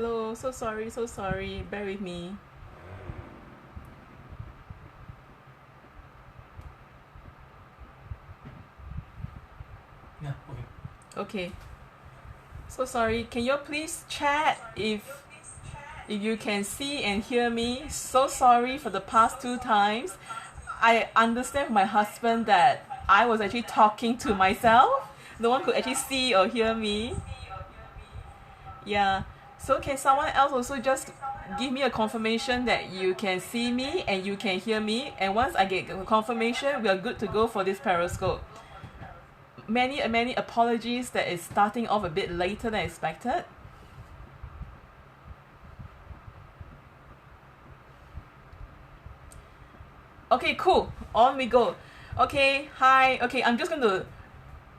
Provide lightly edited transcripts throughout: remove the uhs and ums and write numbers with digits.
Hello, so sorry, bear with me. Yeah, okay. Okay, so sorry, can you please chat if you can see and hear me? So sorry for the past two times. I understand from my husband that I was actually talking to myself. No one could actually see or hear me. Yeah. So can someone else also just give me a confirmation that you can see me and you can hear me? And once I get confirmation, we are good to go for this periscope. Many apologies that it's starting off a bit later than expected. Okay, cool. On we go. Okay, hi. Okay, I'm just going to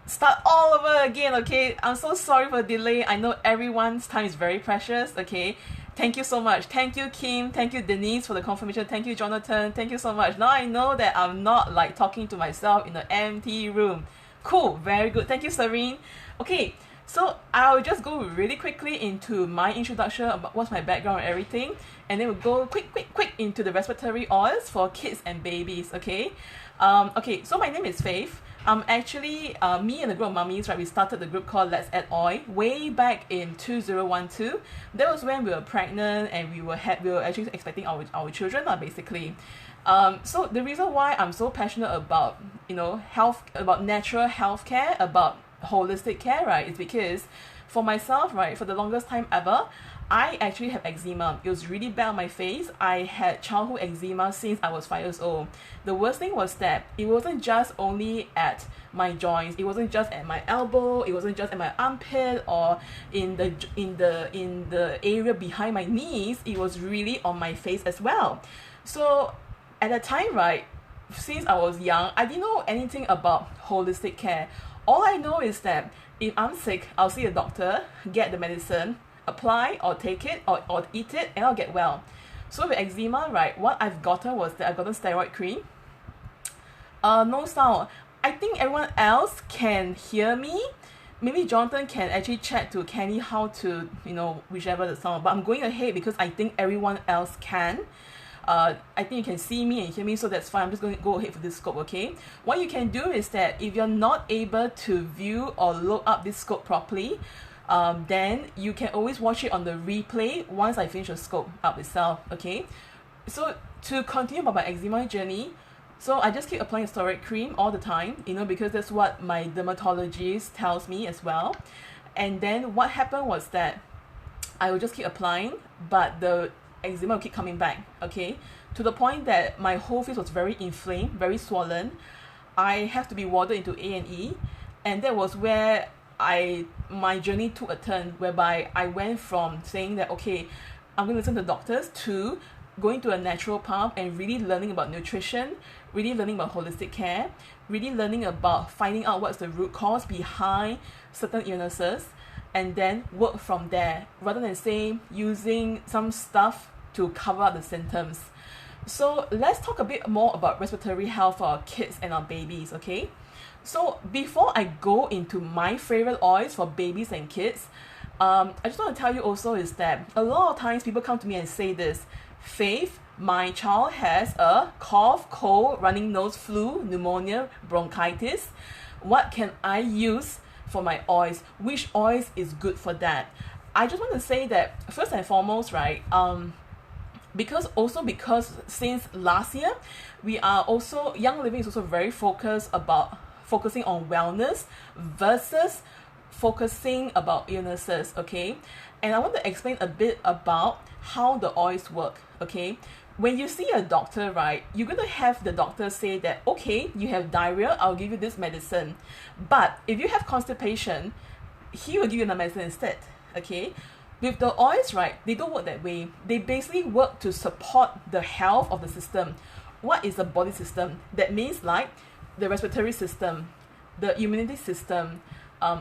start all over again. Okay, I'm so sorry for the delay. I know everyone's time is very precious. Okay, thank you so much. Thank you, Kim. Thank you, Denise, for the confirmation. Thank you, Jonathan. Thank you so much. Now I know that I'm not like talking to myself in an empty room. Cool, very good. Thank you, Serene. Okay, so I'll just go really quickly into my introduction about what's my background and everything, and then we'll go quick into the respiratory oils for kids and babies. Okay, okay. So my name is Faith. Actually, me and a group of mummies, right, we started the group called Let's Add Oil way back in 2012. That was when we were pregnant and we were actually expecting our children, basically. So the reason why I'm so passionate about health, about natural healthcare, about holistic care, right, is because for myself, right, for the longest time ever, I actually have eczema. It was really bad on my face. I had childhood eczema since I was 5 years old. The worst thing was that it wasn't just only at my joints. It wasn't just at my elbow. It wasn't just at my armpit or in the area behind my knees. It was really on my face as well. So at that time, right, since I was young, I didn't know anything about holistic care. All I know is that if I'm sick, I'll see a doctor, get the medicine, apply or take it or eat it, and I'll get well. So with eczema, right, what I've gotten was that I've gotten steroid cream. No sound. I think everyone else can hear me. Maybe Jonathan can actually chat to Kenny how to, whichever the sound. But I'm going ahead because I think everyone else can. I think you can see me and hear me, so that's fine. I'm just going to go ahead for this scope, okay? What you can do is that if you're not able to view or load up this scope properly, then you can always watch it on the replay once I finish the scope up itself, okay? So to continue about my eczema journey, so I just keep applying steroid cream all the time, because that's what my dermatologist tells me as well. And then what happened was that I will just keep applying, but the eczema will keep coming back, okay? To the point that my whole face was very inflamed, very swollen. I have to be warded into A&E, and that was where my journey took a turn, whereby I went from saying that, okay, I'm going to listen to doctors, to going to a natural path and really learning about nutrition, really learning about holistic care, really learning about finding out what's the root cause behind certain illnesses, and then work from there rather than say using some stuff to cover up the symptoms. So let's talk a bit more about respiratory health for our kids and our babies, okay? So before I go into my favorite oils for babies and kids, I just want to tell you also is that a lot of times people come to me and say this: Faith, my child has a cough, cold, running nose, flu, pneumonia, bronchitis. What can I use for my oils? Which oils is good for that? I just want to say that first and foremost, right, because since last year, we are also, Young Living is also very focusing on wellness versus focusing about illnesses, okay? And I want to explain a bit about how the oils work, okay? When you see a doctor, right, you're going to have the doctor say that, okay, you have diarrhea, I'll give you this medicine. But if you have constipation, he will give you the medicine instead, okay? With the oils, right, they don't work that way. They basically work to support the health of the system. What is the body system? That means like the respiratory system, the immunity system,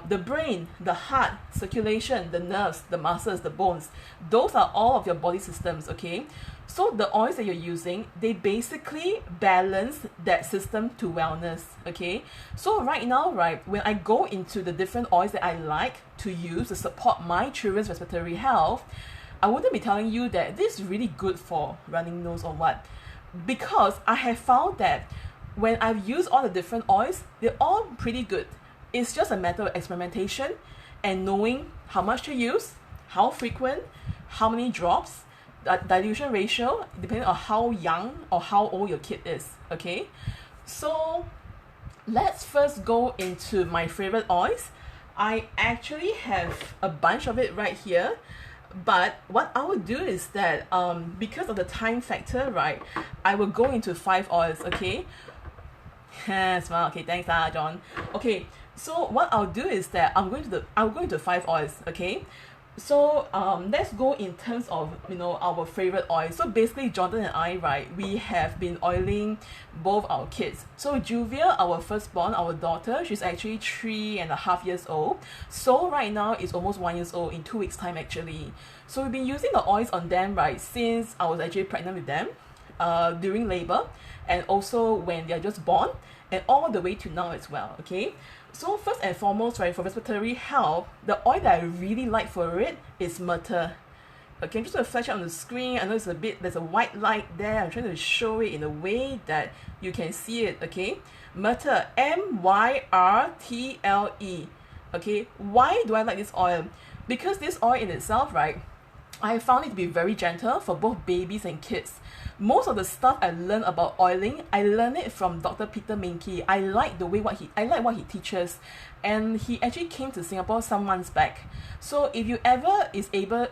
the brain, the heart, circulation, the nerves, the muscles, the bones. Those are all of your body systems, okay? So the oils that you're using, they basically balance that system to wellness, okay? So right now, right, when I go into the different oils that I like to use to support my children's respiratory health, I wouldn't be telling you that this is really good for running nose or what, because I have found that when I've used all the different oils, they're all pretty good. It's just a matter of experimentation and knowing how much to use, how frequent, how many drops, dilution ratio, depending on how young or how old your kid is, okay? So let's first go into my favorite oils. I actually have a bunch of it right here, but what I would do is that because of the time factor, right, I will go into 5 oils, okay? Smile, okay, thanks John. Okay, so what I'll do is that I'll go into 5 oils, okay? So let's go in terms of, you know, our favorite oil. So basically Jonathan and I, right, we have been oiling both our kids. So Juvia, our firstborn, our daughter, she's actually 3.5 years old. So right now is almost 1 year old in 2 weeks time actually. So we've been using the oils on them, right, since I was actually pregnant with them, during labor, and also when they're just born, and all the way to now as well, okay? So first and foremost, right, for respiratory health, the oil that I really like for it is Myrrh. Okay, I'm just going to flash it on the screen. I know there's a white light there. I'm trying to show it in a way that you can see it, okay? Myrrh, M-Y-R-T-L-E. Okay, why do I like this oil? Because this oil in itself, right, I found it to be very gentle for both babies and kids. Most of the stuff I learned about oiling, I learned it from Dr. Peter Minke. I like what he teaches, and he actually came to Singapore some months back. So if you ever is able,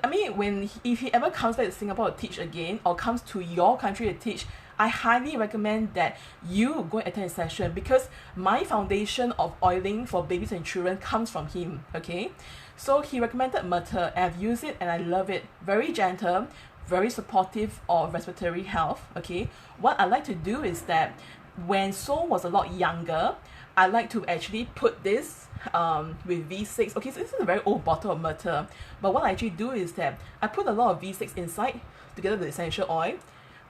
if he ever comes back to Singapore to teach again, or comes to your country to teach, I highly recommend that you go and attend a session, because my foundation of oiling for babies and children comes from him, okay? So he recommended Myrrh, and I've used it and I love it. Very gentle, very supportive of respiratory health, okay? What I like to do is that when Sol was a lot younger, I like to actually put this with V6. Okay, so this is a very old bottle of Myrrh, but what I actually do is that I put a lot of V6 inside together with essential oil.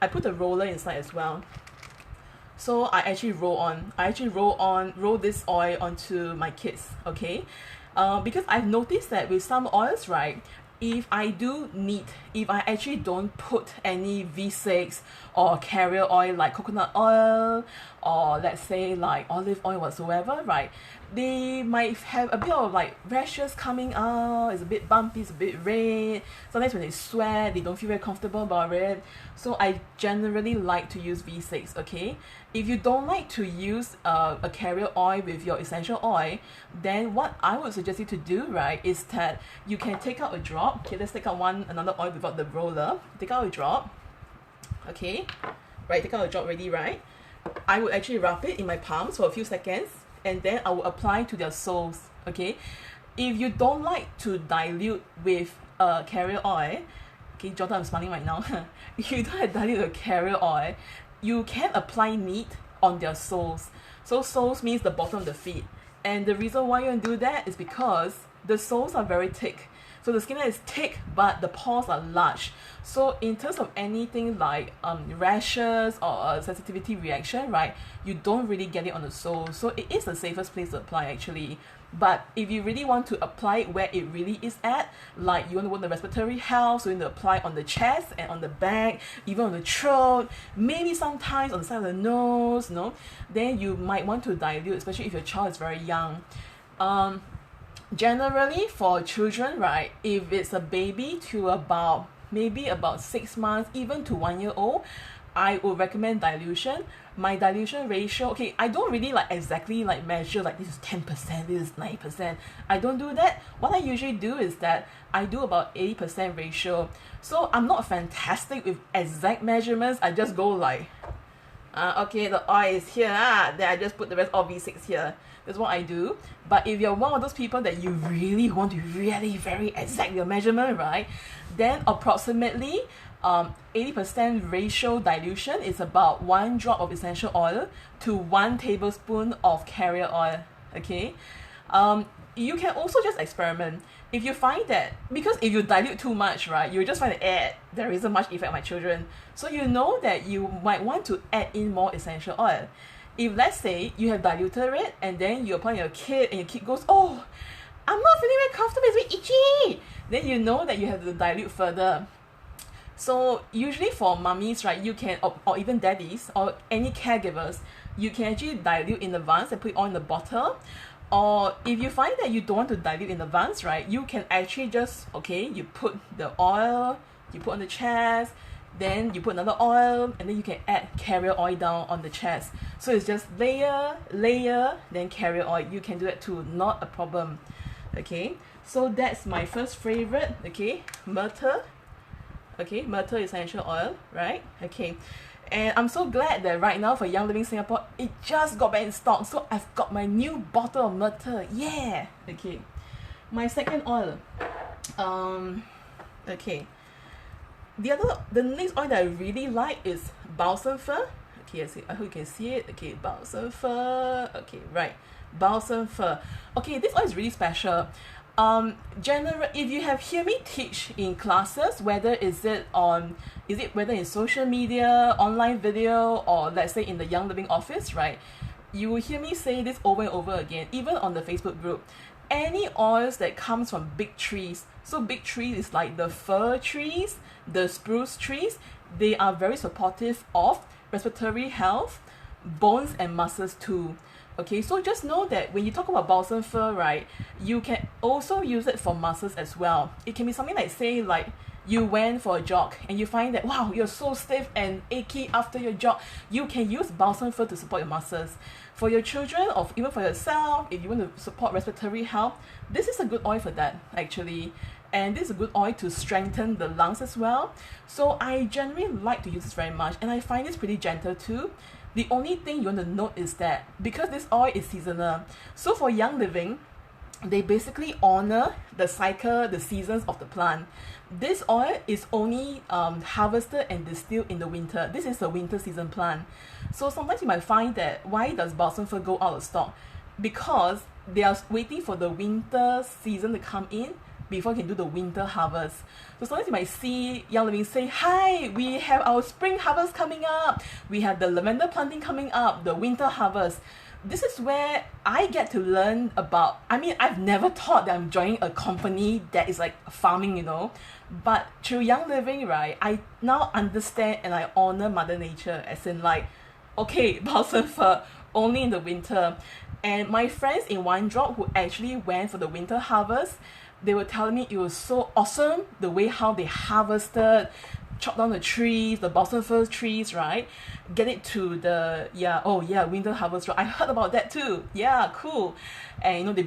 I put a roller inside as well. So I actually roll this oil onto my kids, okay? Because I've noticed that with some oils, right, if I actually don't put any V6 or carrier oil like coconut oil, or let's say like olive oil whatsoever, right, they might have a bit of like rashes coming out. It's a bit bumpy, it's a bit red. Sometimes when they sweat, they don't feel very comfortable about it. So I generally like to use V6, okay? If you don't like to use a carrier oil with your essential oil, then what I would suggest you to do, right, is that you can take out a drop. Okay, let's take out another oil without the roller. Take out a drop. Okay, right, take out a drop already, right? I would actually rub it in my palms for a few seconds, and then I will apply to their soles, okay? If you don't like to dilute with carrier oil, okay, Jota, I'm smiling right now. If you don't dilute with carrier oil, you can apply neat on their soles. So soles means the bottom of the feet. And the reason why you want to do that is because the soles are very thick. So the skin is thick, but the pores are large. So in terms of anything like rashes or a sensitivity reaction, right, you don't really get it on the sole. So it is the safest place to apply actually. But if you really want to apply it where it really is at, like you want to work the respiratory health, so you want to apply on the chest and on the back, even on the throat, maybe sometimes on the side of the nose, then you might want to dilute, especially if your child is very young. Generally for children, right, if it's a baby to maybe about 6 months, even to 1 year old, I would recommend dilution. My dilution ratio, okay, I don't really exactly measure like this is 10%, this is 9%. I don't do that. What I usually do is that I do about 80% ratio. So I'm not fantastic with exact measurements. I just go okay, the oil is here, then I just put the rest of V6 here. That's what I do. But if you're one of those people that you really want to really very exact your measurement, right, then approximately 80% ratio dilution is about 1 drop of essential oil to 1 tablespoon of carrier oil, okay? You can also just experiment. If you find that, because if you dilute too much, right, you just find that there isn't much effect on my children. So you know that you might want to add in more essential oil. If let's say you have diluted it and then you apply on your kid and your kid goes, oh, I'm not feeling very comfortable, it's very itchy. Then you know that you have to dilute further. So usually for mummies, right, you can, or even daddies, or any caregivers, you can actually dilute in advance and put it all in the bottle. Or if you find that you don't want to dilute in advance, right, you can actually just, okay, you put the oil, you put on the chest, then you put another oil, and then you can add carrier oil down on the chest. So it's just layer, then carrier oil. You can do that too, not a problem. Okay, so that's my first favorite, okay, Myrrh. Okay, Myrrh essential oil, right? Okay, and I'm so glad that right now for Young Living Singapore, it just got back in stock. So I've got my new bottle of Myrrh. Yeah. Okay, my second oil. Okay, the next oil that I really like is balsam fir. Okay, I hope you can see it. Okay, balsam fir. Okay, right, balsam fir. Okay, this oil is really special. If you have hear me teach in classes, whether whether in social media, online video, or let's say in the Young Living office, right, you will hear me say this over and over again, even on the Facebook group. Any oils that comes from big trees, so big trees is like the fir trees, the spruce trees, they are very supportive of respiratory health, bones and muscles too. Okay, so just know that when you talk about balsam fir, right, you can also use it for muscles as well. It can be something like, say, like you went for a jog and you find that, wow, you're so stiff and achy after your jog. You can use balsam fir to support your muscles. For your children or even for yourself, if you want to support respiratory health, this is a good oil for that, actually. And this is a good oil to strengthen the lungs as well. So I generally like to use this very much, and I find this pretty gentle too. The only thing you want to note is that because this oil is seasonal, so for Young Living, they basically honor the cycle, the seasons of the plant. This oil is only harvested and distilled in the winter. This is a winter season plant. So sometimes you might find that, why does balsam fir go out of stock? Because they are waiting for the winter season to come in before you can do the winter harvest. So sometimes you might see Young Living say, hi, we have our spring harvest coming up. We have the lavender planting coming up, the winter harvest. This is where I get to learn about, I mean, I've never thought that I'm joining a company that is like farming, you know. But through Young Living, right, I now understand and I honor Mother Nature, as in like, okay, balsam fir, only in the winter. And my friends in One Drop who actually went for the winter harvest, they were telling me it was so awesome the way how they harvested, chop down the trees, the balsam fir trees, right? Get it to the, winter harvest, right? I heard about that too. Yeah, cool. And you know, they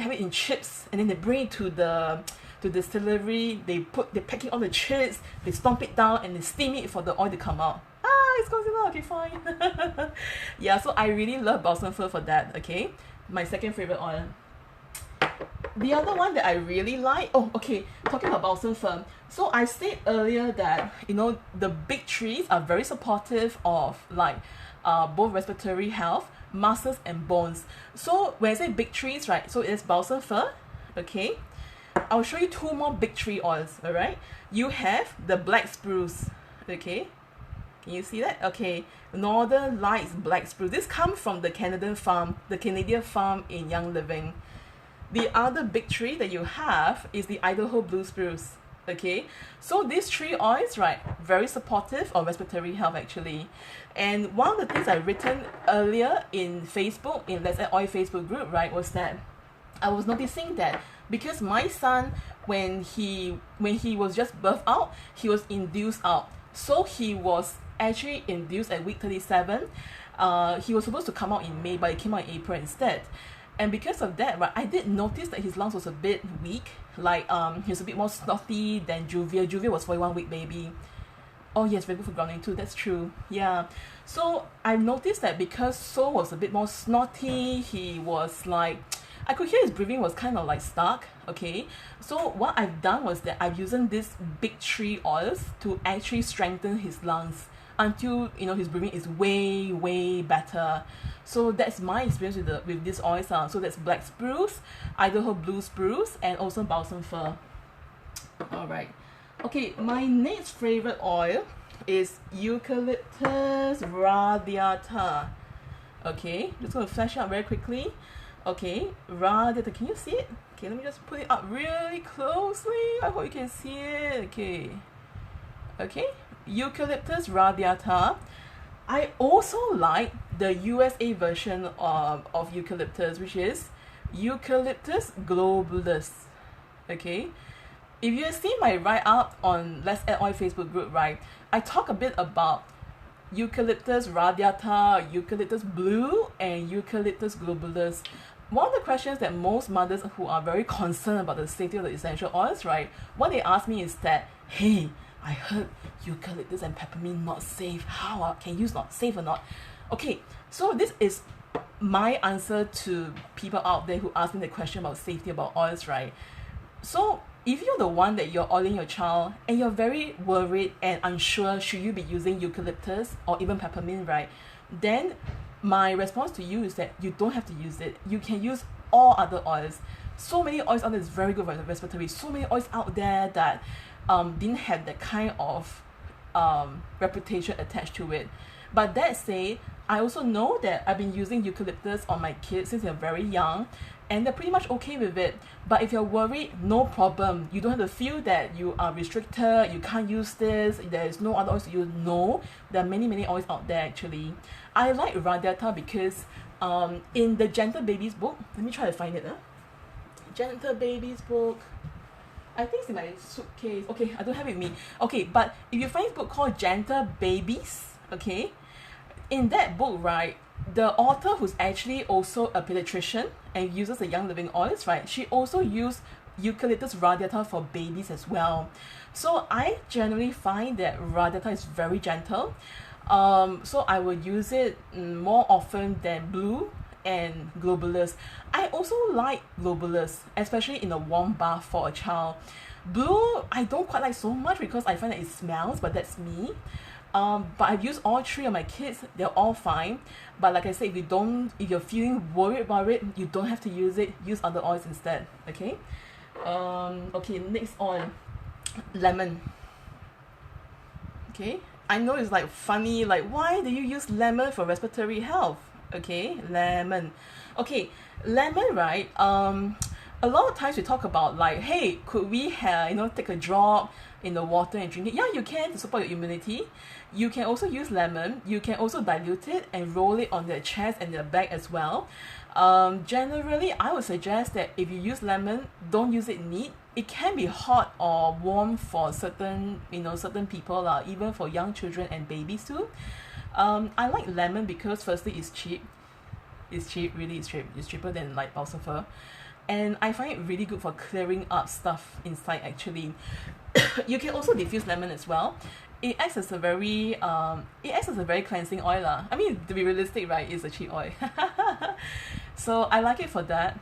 have it in chips, and then they bring it to the distillery. They're packing all the chips, they stomp it down, and they steam it for the oil to come out. It's considered okay, fine. Yeah, so I really love balsam fir for that. Okay, my second favorite oil. The other one that I really like, talking about balsam fir. So I said earlier that, you know, the big trees are very supportive of like both respiratory health, muscles and bones. So when I say big trees, right, so it's balsam fir, okay? I'll show you two more big tree oils, alright? You have the black spruce, okay? Can you see that? Okay, Northern Lights black spruce. This comes from the Canadian farm in Young Living. The other big tree that you have is the Idaho blue spruce. Okay, so these three oils, right, very supportive of respiratory health actually. And one of the things I've written earlier in Facebook, in Let's Add Oil Facebook group, right, was that I was noticing that because my son, when he was just birthed out, he was induced out. So he was actually induced at week 37. He was supposed to come out in May, but it came out in April instead. And because of that, right, I did notice that his lungs was a bit weak. Like he was a bit more snotty than Juvia. Juvia was 41-week baby. Oh yes, very good for grounding too. That's true. Yeah. So I noticed that because So was a bit more snotty, he was like, I could hear his breathing was kind of like stuck. Okay. So what I've done was that I've used these big tree oils to actually strengthen his lungs until, you know, his breathing is way better. So that's my experience with these oils. So that's black spruce, Idaho blue spruce, and also balsam fir. Alright. Okay, my next favorite oil is Eucalyptus radiata. Okay, just going to flash out very quickly. Okay, radiata, can you see it? Okay, let me just put it up really closely. I hope you can see it. Okay, eucalyptus radiata. I also like the USA version of eucalyptus, which is Eucalyptus globulus. Okay, if you have seen my write-up on Let's Add Oil Facebook group, right, I talk a bit about Eucalyptus radiata, Eucalyptus blue, and Eucalyptus globulus. One of the questions that most mothers who are very concerned about the safety of the essential oils, right, what they ask me is that, hey, I heard eucalyptus and peppermint not safe. How can use not safe or not? Okay, so this is my answer to people out there who ask me the question about safety about oils, right? So if you're the one that you're oiling your child and you're very worried and unsure should you be using eucalyptus or even peppermint, right, then my response to you is that you don't have to use it. You can use all other oils. So many oils out there is very good for the respiratory. So many oils out there that didn't have that kind of reputation attached to it. But that said, I also know that I've been using eucalyptus on my kids since they're very young, and they're pretty much okay with it. But if you're worried, no problem. You don't have to feel that you are restricted, you can't use this, there is no other oils to use. No, there are many oils out there actually. I like radiata because in the Gentle Babies book, let me try to find it. Gentle Babies book, I think it's in my suitcase. Okay, I don't have it with me. Okay, but if you find this book called Gentle Babies, okay, in that book, right, the author, who's actually also a pediatrician and uses the Young Living oils, right, she also used eucalyptus radiata for babies as well. So I generally find that radiata is very gentle. So I would use it more often than blue and globulus. I also like globulus, especially in a warm bath for a child. Blue, I don't quite like so much because I find that it smells, but that's me. But I've used all three of my kids, they're all fine. But like I said, if you're feeling worried about it, you don't have to use it, use other oils instead. Okay? Okay, next on lemon. Okay, I know it's like funny, like why do you use lemon for respiratory health? Okay, lemon. Okay, lemon, right? A lot of times we talk about like, hey, could we have, take a drop in the water and drink it? Yeah, you can to support your immunity. You can also use lemon. You can also dilute it and roll it on their chest and their back as well. Generally, I would suggest that if you use lemon, don't use it neat. It can be hot or warm for certain people, even for young children and babies too. I like lemon because firstly, it's cheap. It's cheap, really it's cheap. It's cheaper than like Balsafar. And I find it really good for clearing up stuff inside actually. You can also diffuse lemon as well. It acts as a very cleansing oil. I mean, to be realistic, right, it's a cheap oil. So I like it for that.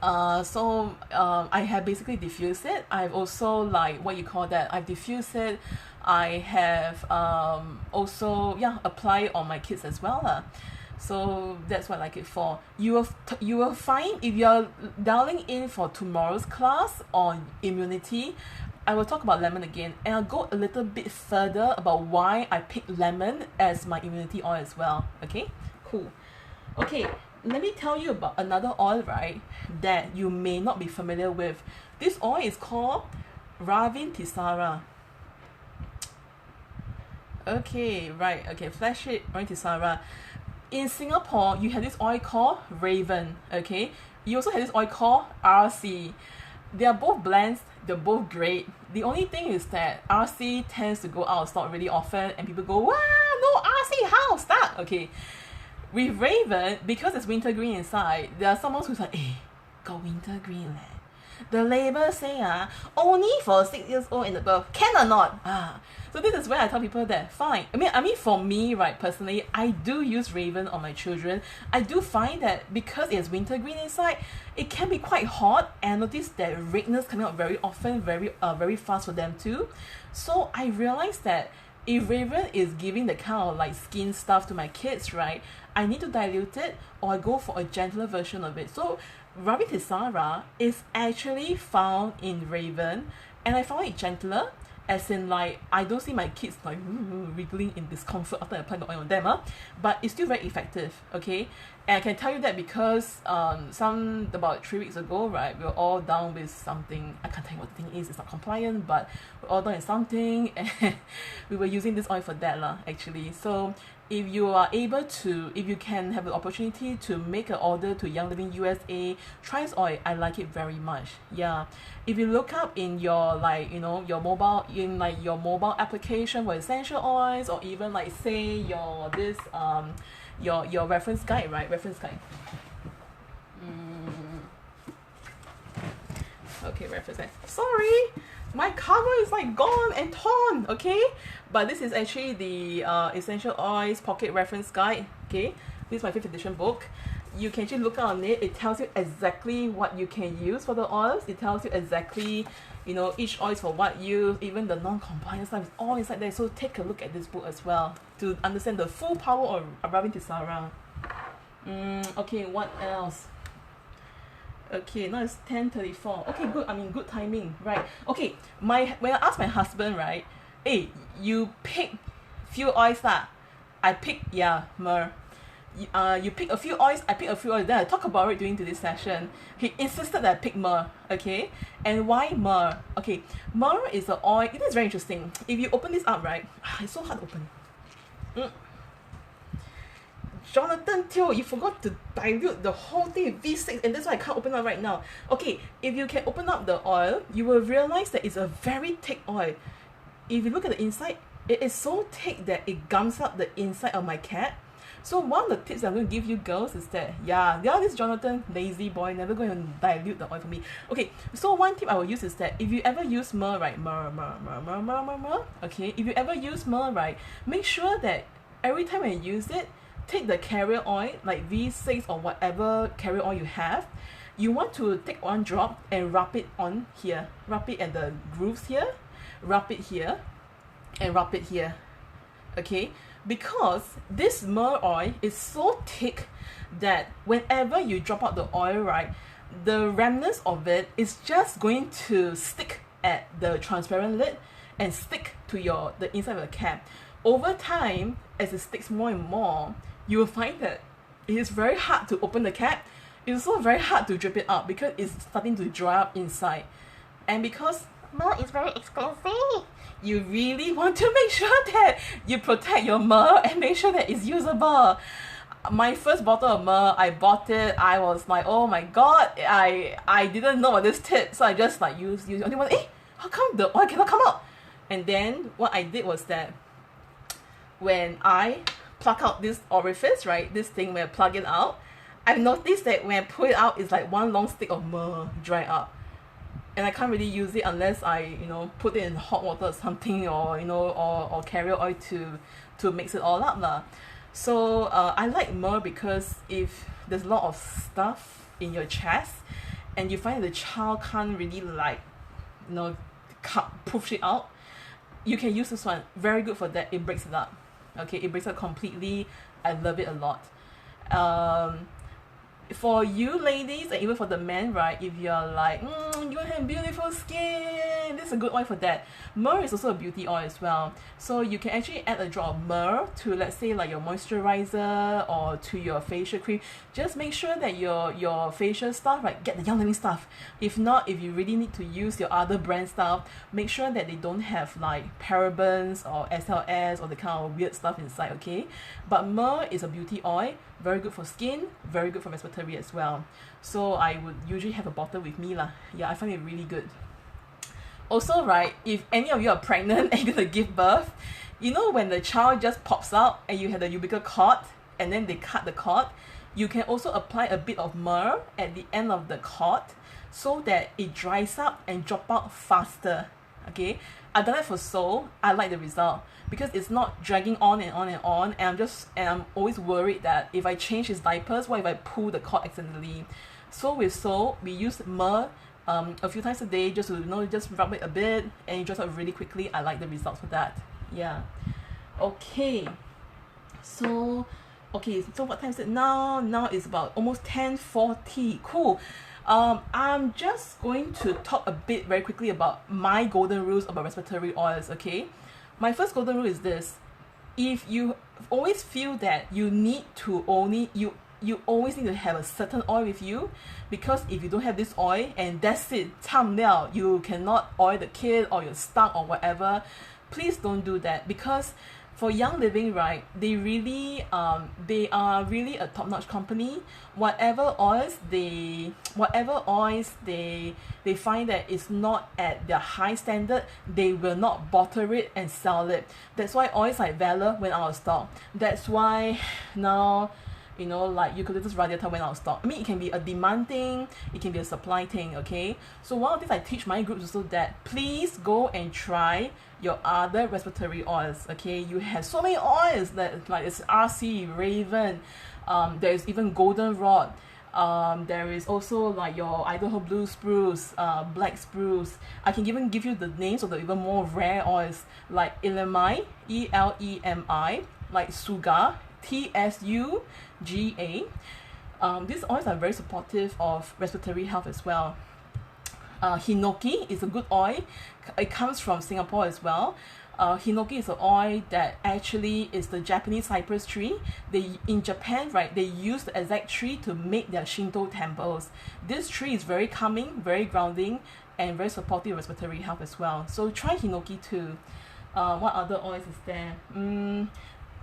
I have basically diffused it. I've also I've diffused it. I have also apply it on my kids as well. So that's what I like it for. You will find, if you're dialing in for tomorrow's class on immunity, I will talk about lemon again, and I'll go a little bit further about why I picked lemon as my immunity oil as well. Okay, cool. Okay, let me tell you about another oil, right, that you may not be familiar with. This oil is called Ravin Tisara. Okay, right. Okay, flash it, Ravin Tisara. In Singapore, you have this oil called Raven, okay? You also have this oil called RC. They are both blends, they're both great. The only thing is that RC tends to go out of stock really often and people go, wow, no RC, how? Stop! Okay. With Raven, because it's wintergreen inside, there are someone who's like, got wintergreen leh. The label say only for 6 years old and above. Can or not? So this is where I tell people that fine. I mean for me, right, personally, I do use Raven on my children. I do find that because it has wintergreen inside, it can be quite hot, and I notice that redness coming out very often, very fast for them too. So I realized that if Raven is giving the kind of like skin stuff to my kids, right, I need to dilute it or I go for a gentler version of it. So Ravin Tisara is actually found in Raven, and I found it gentler as in like I don't see my kids like wriggling in discomfort after I apply the oil on them, but it's still very effective, okay? And I can tell you that because about 3 weeks ago, right, we were all down with something. I can't tell you what the thing is, it's not compliant, but we're all down with something and we were using this oil for that actually. So if you are able to, if you can have the opportunity to make an order to Young Living USA, try this oil. I like it very much. Yeah, if you look up in your like your mobile application for essential oils, or even like say your this your reference guide, right? Reference guide. Okay, reference guide. Sorry, my cover is like gone and torn, okay? But this is actually the Essential Oils Pocket Reference Guide, okay? This is my 5th edition book. You can actually look on it. It tells you exactly what you can use for the oils. It tells you exactly, each oil is for what use, even the non-compliant stuff is all inside there. So take a look at this book as well to understand the full power of Arabin Tisara. Okay, what else? Okay, now it's 10:34. Okay, good. I mean, good timing, right? Okay, when I asked my husband, right, hey, you pick few oils lah. I pick Myrrh. You pick a few oils, I pick a few oils. Then I talk about it during today's session. He insisted that I pick Myrrh, okay? And why Myrrh? Okay, Myrrh is an oil. It is very interesting. If you open this up, right, it's so hard to open. Jonathan Teo, you forgot to dilute the whole thing with V6, and that's why I can't open up right now. Okay, if you can open up the oil, you will realize that it's a very thick oil. If you look at the inside, it is so thick that it gums up the inside of my cat. So one of the tips I'm going to give you girls is that, this Jonathan, lazy boy, never going to dilute the oil for me. Okay, so one tip I will use is that if you ever use Myrrh, right, Myrrh, okay, if you ever use Myrrh, right, make sure that every time when you use it, take the carrier oil, like V6 or whatever carrier oil you have. You want to take one drop and rub it on here. Rub it at the grooves here. Rub it here. And rub it here. Okay? Because this Myrrh oil is so thick that whenever you drop out the oil, right, the remnants of it is just going to stick at the transparent lid and stick to the inside of the cap. Over time, as it sticks more and more, you will find that it is very hard to open the cap. It's also very hard to drip it out because it's starting to dry up inside. And because Myrrh is very expensive, you really want to make sure that you protect your Myrrh and make sure that it's usable. My first bottle of Myrrh, I bought it, I was like, oh my god, I didn't know about this tip, so I just like use only one. How come the oil cannot come out? And then what I did was that when I pluck out this orifice, right, this thing where I plug it out, I've noticed that when I pull it out, it's like one long stick of Myrrh dry up. And I can't really use it unless I, put it in hot water or something, or, or carrier oil to mix it all up lah. So I like Myrrh because if there's a lot of stuff in your chest and you find the child can't really push it out, you can use this one. Very good for that. It breaks it up. Okay, it breaks up completely. I love it a lot. For you ladies and even for the men, right, if you're like, you have beautiful skin, this is a good oil for that. Myrrh is also a beauty oil as well. So you can actually add a drop of Myrrh to, let's say, like your moisturizer or to your facial cream. Just make sure that your facial stuff, right, get the Young Living stuff. If not, if you really need to use your other brand stuff, make sure that they don't have like parabens or SLS or the kind of weird stuff inside, okay? But Myrrh is a beauty oil, very good for skin, very good for respiratory as well. So I would usually have a bottle with me lah. Yeah, I find it really good. Also, right, if any of you are pregnant and you're gonna give birth, when the child just pops out and you have the umbilical cord and then they cut the cord, you can also apply a bit of Myrrh at the end of the cord so that it dries up and drop out faster. Okay, I've done it for Sol. I like the result because it's not dragging on and on and on, and I'm always worried that if I change his diapers, what if I pull the cord accidentally? So with Sol, we use Myrrh a few times a day just to just rub it a bit and it dries out really quickly. I like the results for that. Yeah. Okay. So Okay, so what time is it now? Now it's about almost 10:40. Cool. I'm just going to talk a bit very quickly about my golden rules about respiratory oils, okay? My first golden rule is this. If you always feel that you need to only you always need to have a certain oil with you, because if you don't have this oil and that's it, 唱了, you cannot oil the kid or you're stuck or whatever, please don't do that. Because for Young Living, right, they are really a top-notch company. Whatever oils they find that is not at their high standard, they will not bottle it and sell it. That's why oils like Valor went out of stock. That's why now, you know, like eucalyptus radiata went out of stock. I mean, it can be a demand thing, it can be a supply thing, okay? So one of the things I teach my groups is also that please go and try your other respiratory oils, okay? You have so many oils that, like, it's RC, Raven, there's even Goldenrod, there is also like your Idaho Blue Spruce, Black Spruce. I can even give you the names of the even more rare oils like Elemi, Elemi, like Suga, TSUGA. These oils are very supportive of respiratory health as well. Hinoki is a good oil. It comes from Singapore as well. Hinoki is an oil that actually is the Japanese cypress tree. In Japan, right, they use the exact tree to make their Shinto temples. This tree is very calming, very grounding, and very supportive of respiratory health as well. So try Hinoki too. What other oils is there?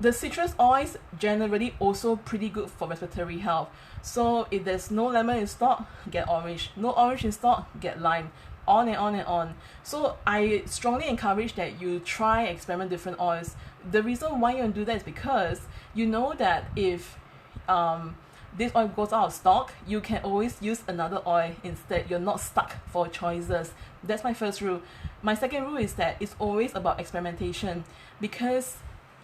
The citrus oils generally also pretty good for respiratory health. So if there's no lemon in stock, get orange. No orange in stock, get lime. On and on and on. So I strongly encourage that you try experiment different oils. The reason why you want to do that is because you know that if this oil goes out of stock, you can always use another oil instead. You're not stuck for choices. That's my first rule. My second rule is that it's always about experimentation, because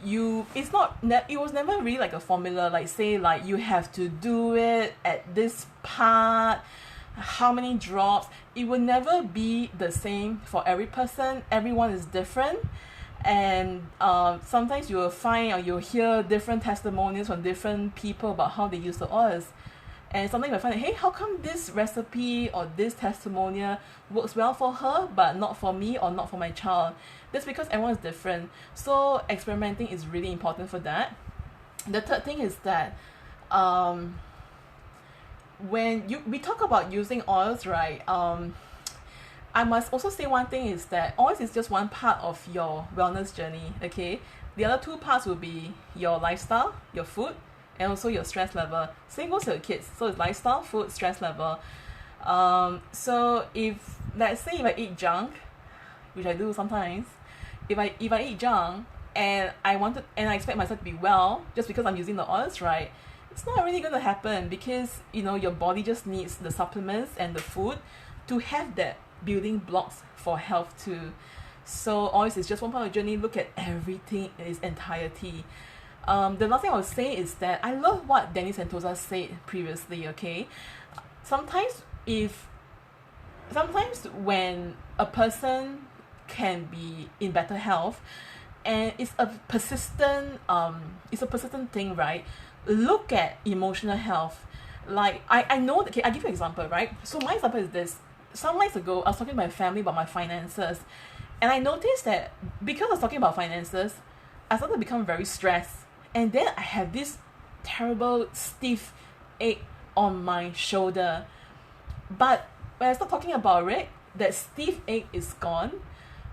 it was never really like a formula, like say like you have to do it at this part, how many drops. It will never be the same for every person. Everyone is different, and sometimes you will find or you'll hear different testimonials from different people about how they use the oils. And sometimes you find that, hey, how come this recipe or this testimonial works well for her but not for me or not for my child? That's because everyone is different. So experimenting is really important for that. The third thing is that when we talk about using oils, right, I must also say one thing is that oils is just one part of your wellness journey, okay? The other two parts will be your lifestyle, your food, and also your stress level. Same goes to your kids. So it's lifestyle, food, stress level. So if, let's say if I eat junk, which I do sometimes, if I eat junk and I expect myself to be well just because I'm using the oils, right, it's not really going to happen, because you know your body just needs the supplements and the food to have that building blocks for health too. So oils is just one part of the journey. Look at everything in its entirety. The last thing I would say is that I love what Danny Santosa said previously, okay? Sometimes when a person can be in better health and it's a persistent thing, right? Look at emotional health. Like I know that, okay, I'll give you an example, right? So my example is this. Some months ago I was talking to my family about my finances, and I noticed that because I was talking about finances, I started to become very stressed. And then I have this terrible stiff ache on my shoulder. But when I start talking about it, that stiff ache is gone.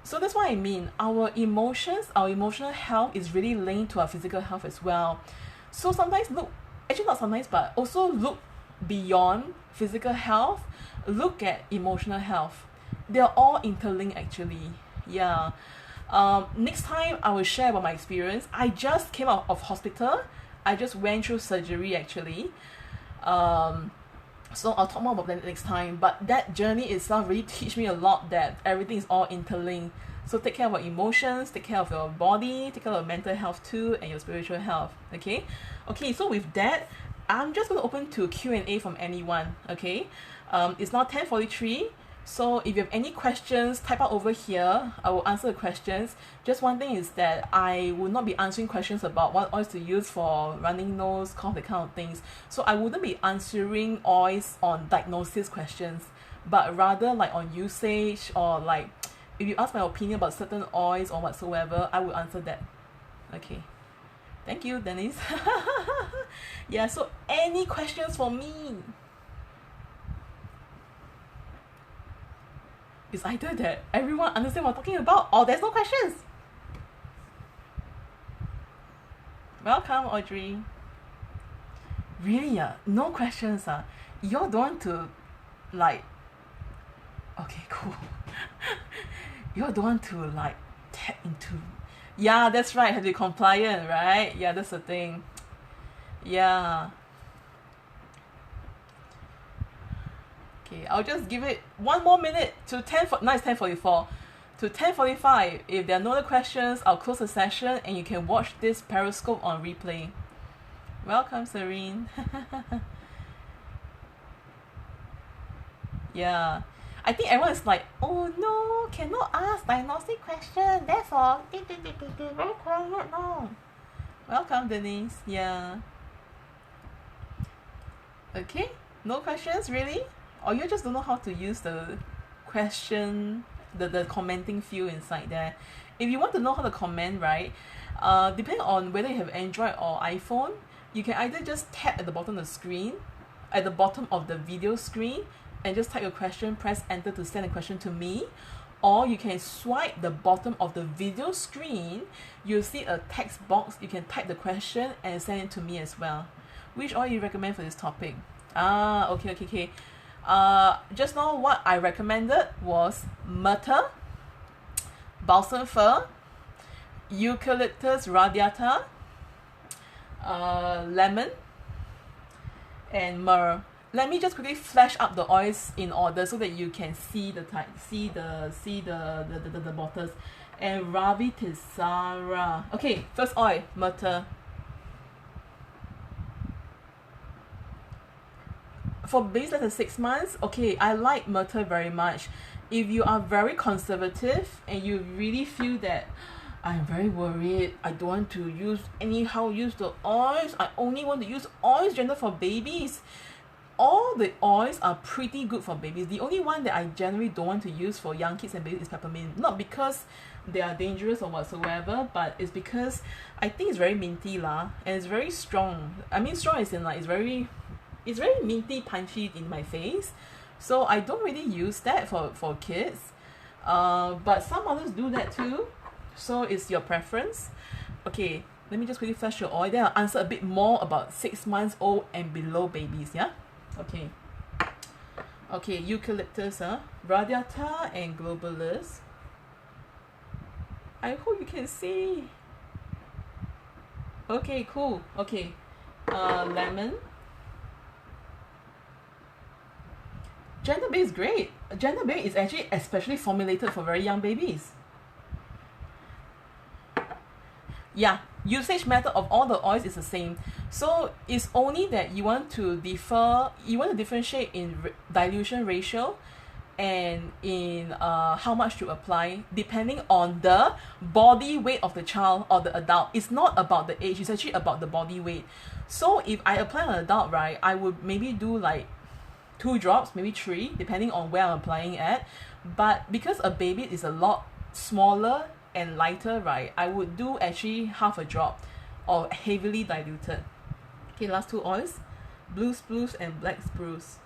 So that's what I mean. Our emotions, our emotional health is really linked to our physical health as well. So sometimes not sometimes, but also look beyond physical health. Look at emotional health. They're all interlinked actually. Yeah. Next time I will share about my experience. I just came out of hospital. I just went through surgery actually. So I'll talk more about that next time. But that journey itself really teach me a lot, that everything is all interlinked. So take care of your emotions, take care of your body, take care of your mental health too, and your spiritual health. Okay? Okay, so with that, I'm just going to open to Q&A from anyone. Okay? It's now 10:43. So if you have any questions, type out over here. I will answer the questions. Just one thing is that I will not be answering questions about what oils to use for running nose, cough, that kind of things. So I wouldn't be answering oils on diagnosis questions, but rather like on usage, or like if you ask my opinion about certain oils or whatsoever, I will answer that. Okay. Thank you, Dennis. Yeah, so any questions for me? It's either that everyone understand what I'm talking about, or there's no questions. Welcome, Audrey. Really, no questions. Y'all don't want to, like, okay, cool. Y'all don't want to, like, tap into. Yeah, that's right. Have to be compliant, right? Yeah, that's the thing. Yeah. Okay, I'll just give it one more minute to 10. Now it's 10:44. To 10:45. If there are no other questions, I'll close the session and you can watch this Periscope on replay. Welcome, Serene. Yeah. I think everyone is like, oh no, cannot ask diagnostic question. Therefore, very quiet now. Welcome, Denise. Yeah. Okay. No questions, really? Or you just don't know how to use the question, the commenting field inside there. If you want to know how to comment, right, depending on whether you have Android or iPhone, you can either just tap at the bottom of the screen, at the bottom of the video screen, and just type your question, press enter to send a question to me. Or you can swipe the bottom of the video screen, you'll see a text box, you can type the question and send it to me as well. Which oil you recommend for this topic? Okay. Just now what I recommended was Myrrh, balsam fir, eucalyptus radiata, lemon, and myrrh. Let me just quickly flash up the oils in order so that you can see the type, see the bottles. And Ravi Tisara. Okay, first oil, Myrrh. For babies less than 6 months, okay, I like Myrrh very much. If you are very conservative and you really feel that I'm very worried, I don't want to use the oils, I only want to use oils gentle for babies. All the oils are pretty good for babies. The only one that I generally don't want to use for young kids and babies is peppermint. Not because they are dangerous or whatsoever, but it's because I think it's very minty and it's very strong. I mean, strong is in like it's very minty, punchy in my face. So I don't really use that for kids. But some others do that too. So it's your preference. Okay, let me just quickly flash your oil. Then I'll answer a bit more about 6 months old and below babies, yeah? Okay, eucalyptus, radiata and globulus. I hope you can see. Okay, cool. Okay, lemon. Gentle Bay is great. Gentle Bay is actually especially formulated for very young babies. Yeah, usage method of all the oils is the same. So it's only that you want to differentiate in dilution ratio and in how much to apply depending on the body weight of the child or the adult. It's not about the age, it's actually about the body weight. So if I apply on an adult, right, I would maybe do like 2 drops, maybe 3, depending on where I'm applying at. But because a baby is a lot smaller and lighter, right, I would do actually half a drop or heavily diluted. Okay, last 2 oils, blue spruce and black spruce.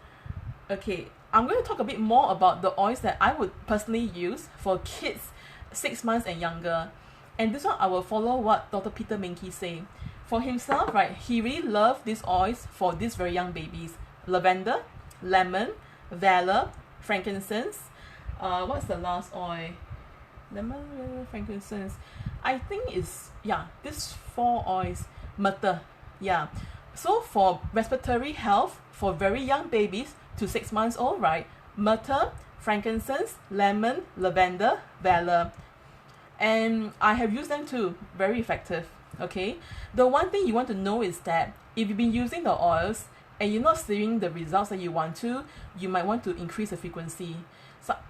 Okay, I'm going to talk a bit more about the oils that I would personally use for kids 6 months and younger. And this one I will follow what Dr. Peter Minke say. For himself, right, he really loved these oils for these very young babies. Lavender, lemon, valor, frankincense. What's the last oil? Lemon, frankincense. I think it's, these 4 oils. Myrrh, So for respiratory health, for very young babies to 6 months old, right, myrrh, frankincense, lemon, lavender, valor. And I have used them too, very effective, okay? The one thing you want to know is that if you've been using the oils and you're not seeing the results that you want to, you might want to increase the frequency.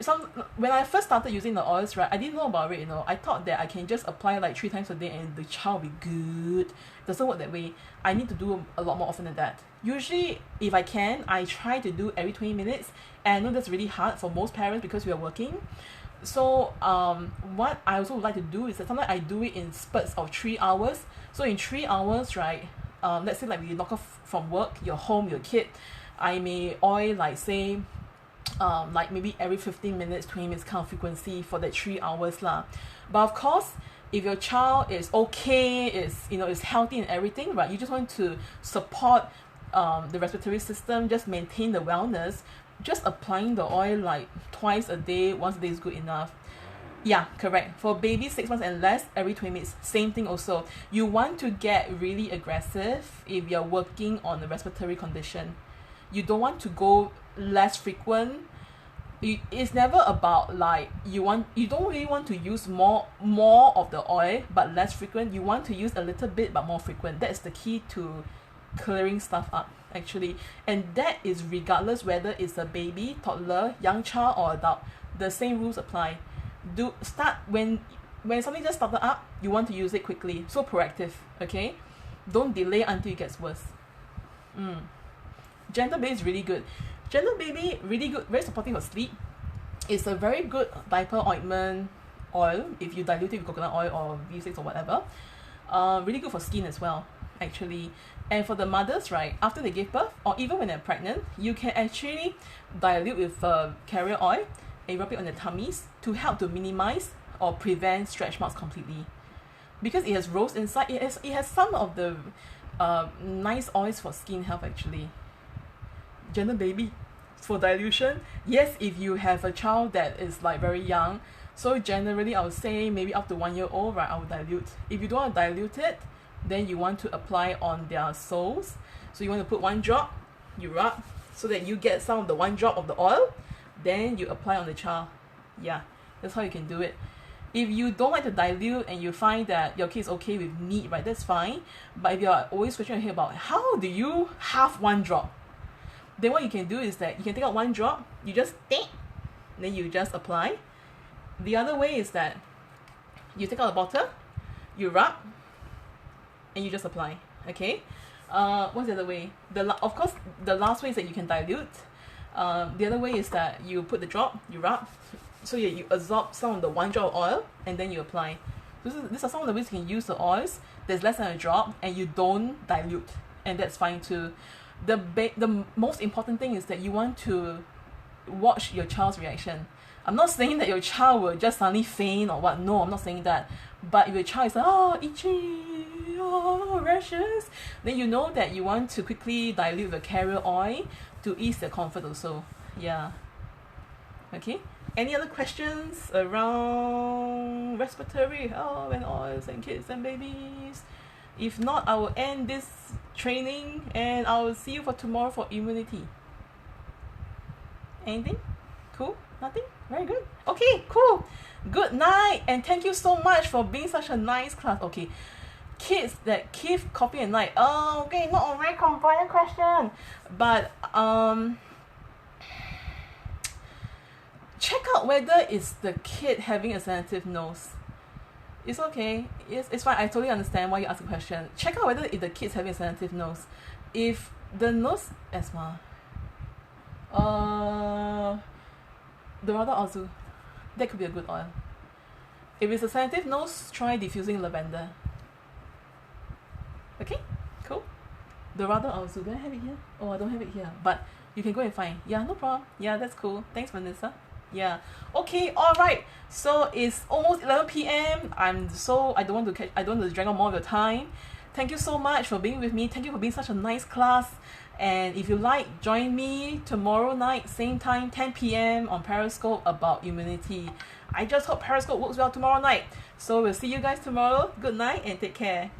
So when I first started using the oils, right, I didn't know about it, I thought that I can just apply like 3 times a day and the child will be good. It doesn't work that way. I need to do a lot more often than that. Usually, if I can, I try to do every 20 minutes, and I know that's really hard for most parents because we are working. So what I also would like to do is that sometimes I do it in spurts of 3 hours. So in 3 hours, right, let's say like we knock off from work, you're home, your kid, I may oil like say like maybe every 15 minutes, 20 minutes kind of frequency for that 3 hours lah. But of course, if your child is okay, is healthy and everything, right, you just want to support the respiratory system, just maintain the wellness, just applying the oil like twice a day, once a day is good enough. Yeah, correct. For babies 6 months and less, every 20 minutes, same thing also. You want to get really aggressive if you're working on a respiratory condition. You don't want to go less frequent. It's never about like you don't really want to use more of the oil but less frequent. You want to use a little bit but more frequent. That's the key to clearing stuff up actually, and that is regardless whether it's a baby, toddler, young child or adult. The same rules apply. Do start when something just started up, you want to use it quickly, so proactive. Okay, don't delay until it gets worse. Gentle Baby is really good. Gentle Baby, really good, very supportive of sleep. It's a very good diaper ointment oil if you dilute it with coconut oil or V6 or whatever. Really good for skin as well, actually. And for the mothers, right, after they give birth or even when they're pregnant, you can actually dilute with carrier oil and rub it on their tummies to help to minimize or prevent stretch marks completely. Because it has rose inside, it has some of the nice oils for skin health actually. Gentle Baby for dilution, yes, if you have a child that is like very young, so generally I would say maybe up to 1 year old, right, I would dilute. If you don't want to dilute it, then you want to apply on their soles. So you want to put 1 drop, you rub so that you get some of the 1 drop of the oil, then you apply on the child. Yeah, that's how you can do it. If you don't like to dilute and you find that your kid is okay with neat, right, that's fine. But if you're always scratching your head about how do you half 1 drop, then what you can do is that you can take out 1 drop, you just then you just apply. The other way is that you take out a bottle, you rub, and you just apply. Okay. What's the other way? Of course, the last way is that you can dilute. The other way is that you put the drop, you rub, so you absorb some of the 1 drop of oil, and then you apply. These are some of the ways you can use the oils. There's less than a drop, and you don't dilute, and that's fine too. The most important thing is that you want to watch your child's reaction. I'm not saying that your child will just suddenly faint or what. No, I'm not saying that. But if your child is like, oh, itchy, oh, rashes, then you know that you want to quickly dilute the carrier oil to ease their comfort also. Yeah. Okay. Any other questions around respiratory health and oils and kids and babies? If not, I will end this training and I will see you for tomorrow for immunity. Anything? Cool? Nothing? Very good. Okay, cool. Good night and thank you so much for being such a nice class. Okay, kids that keep coffee at night. Oh, okay, not a very compliant question. But check out whether it's the kid having a sensitive nose. It's okay. It's fine. I totally understand why you ask a question. Check out whether if the kid's having a sensitive nose. If the nose asthma, the Dorada Ozu, that could be a good oil. If it's a sensitive nose, try diffusing lavender. Okay, cool. Dorada Ozu, do I have it here? Oh, I don't have it here. But you can go and find. Yeah, no problem. Yeah, that's cool. Thanks, Vanessa. Yeah. Okay, alright. So it's almost 11 p.m. I don't want to drag on more of your time. Thank you so much for being with me. Thank you for being such a nice class. And if you like, join me tomorrow night, same time, 10 p.m. on Periscope about immunity. I just hope Periscope works well tomorrow night. So we'll see you guys tomorrow. Good night and take care.